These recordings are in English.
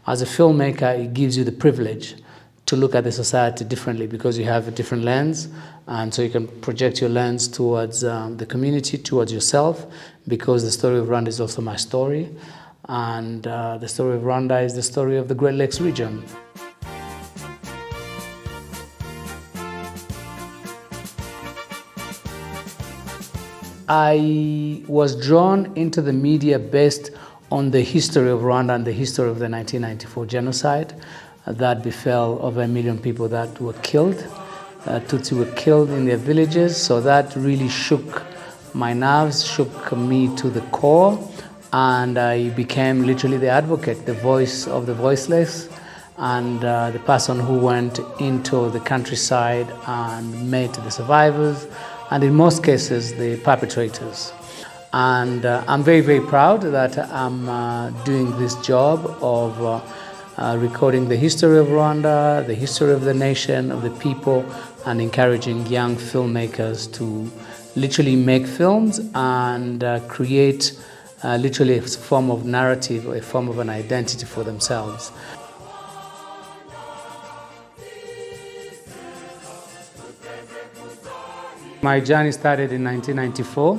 As a filmmaker, it gives you the privilege to look at the society differently because you have a different lens, and so you can project your lens towards the community, towards yourself, because the story of Rwanda is also my story, and the story of Rwanda is the story of the Great Lakes region. I was drawn into the media based on the history of Rwanda and the history of the 1994 genocide that befell over 1 million people that were killed. Tutsi were killed in their villages, so that really shook my nerves, shook me to the core, and I became literally the advocate, the voice of the voiceless, and the person who went into the countryside and met the survivors, and in most cases, the perpetrators. And I'm very, very proud that I'm doing this job of recording the history of Rwanda, the history of the nation, of the people, and encouraging young filmmakers to literally make films and create literally a form of narrative or a form of an identity for themselves. My journey started in 1994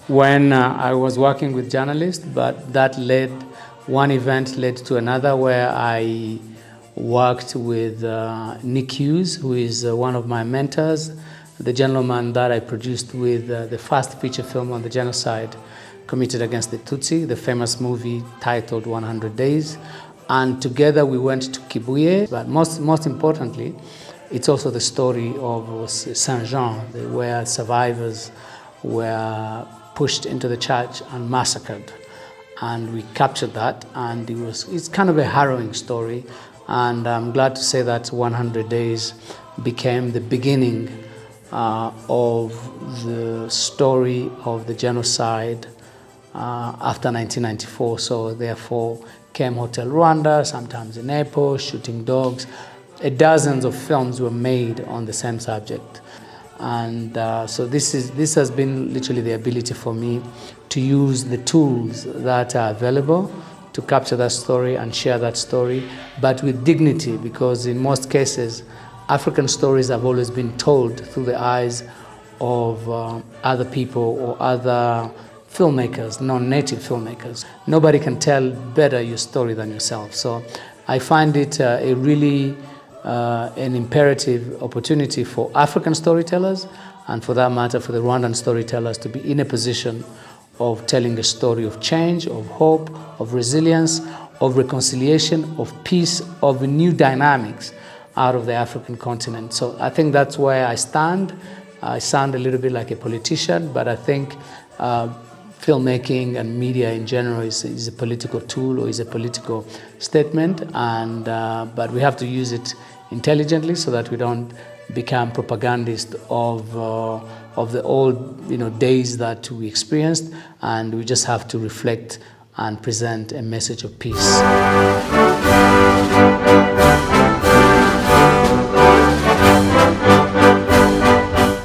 when I was working with journalists, but one event led to another where I worked with Nick Hughes, who is one of my mentors, the gentleman that I produced with the first feature film on the genocide committed against the Tutsi, the famous movie titled 100 Days. And together we went to Kibuye, but most importantly, it's also the story of Saint-Jean, where survivors were pushed into the church and massacred. And we captured that, and it's kind of a harrowing story. And I'm glad to say that 100 Days became the beginning of the story of the genocide after 1994. So therefore came Hotel Rwanda, sometimes in airports, Shooting Dogs. Dozens of films were made on the same subject. And so this has been literally the ability for me to use the tools that are available to capture that story and share that story, but with dignity, because in most cases, African stories have always been told through the eyes of other people or other filmmakers, non-native filmmakers. Nobody can tell better your story than yourself. So I find it a really an imperative opportunity for African storytellers, and for that matter for the Rwandan storytellers, to be in a position of telling a story of change, of hope, of resilience, of reconciliation, of peace, of new dynamics out of the African continent. So I think that's where I stand. I sound a little bit like a politician, but I think filmmaking and media in general is a political tool or is a political statement, and but we have to use it intelligently so that we don't become propagandists of the old days that we experienced, and we just have to reflect and present a message of peace.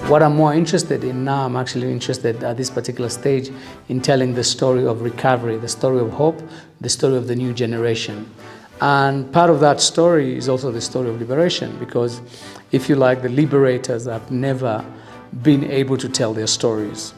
What I'm more interested in now, I'm actually interested at this particular stage in telling the story of recovery, the story of hope, the story of the new generation. And part of that story is also the story of liberation, because if you like, the liberators have never been able to tell their stories.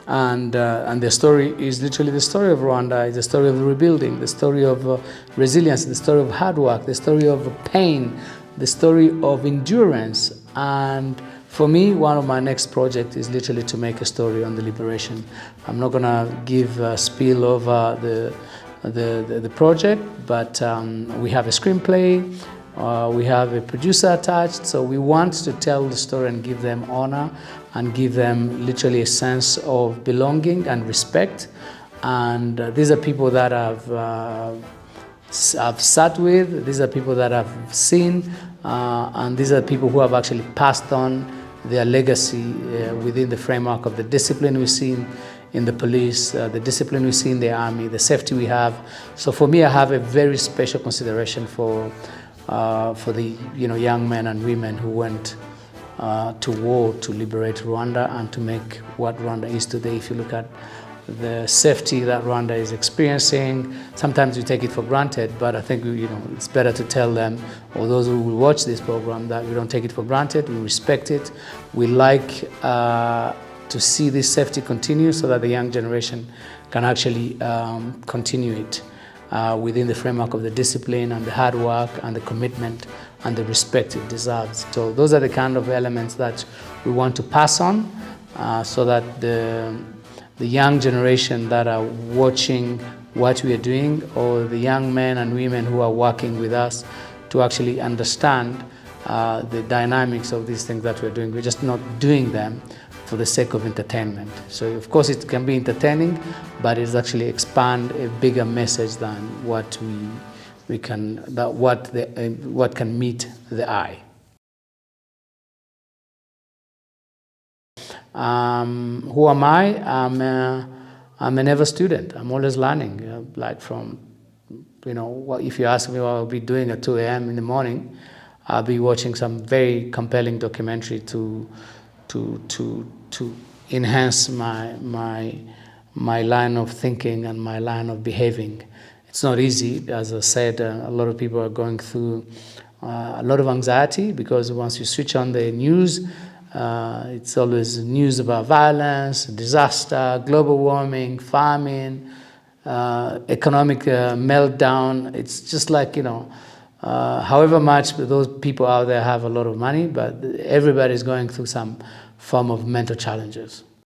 And their story is literally the story of Rwanda, it's the story of the rebuilding, the story of resilience, the story of hard work, the story of pain, the story of endurance. And for me, one of my next projects is literally to make a story on the liberation. I'm not going to give a spiel over the project, but we have a screenplay, we have a producer attached, so we want to tell the story and give them honor and give them literally a sense of belonging and respect. And these are people that I've sat with, these are people that I've seen, and these are people who have actually passed on their legacy within the framework of the discipline we see in the police, the discipline we see in the army, the safety we have. So for me, I have a very special consideration for the young men and women who went to war to liberate Rwanda and to make what Rwanda is today. If you look at the safety that Rwanda is experiencing. Sometimes we take it for granted, but I think it's better to tell them, or those who will watch this program, that we don't take it for granted. We respect it. We like to see this safety continue so that the young generation can actually continue it within the framework of the discipline and the hard work and the commitment and the respect it deserves. So those are the kind of elements that we want to pass on so that the young generation that are watching what we are doing, or the young men and women who are working with us, to actually understand the dynamics of these things that we're doing. We're just not doing them for the sake of entertainment. So of course it can be entertaining, but it's actually expand a bigger message than what what can meet the eye. Who am I? I'm an ever student. I'm always learning. Like from, if you ask me what I'll be doing at 2 a.m. in the morning, I'll be watching some very compelling documentary to enhance my line of thinking and my line of behaving. It's not easy. As I said, a lot of people are going through a lot of anxiety, because once you switch on the news, it's always news about violence, disaster, global warming, famine, economic meltdown. It's just like, however much those people out there have a lot of money, but everybody's going through some form of mental challenges.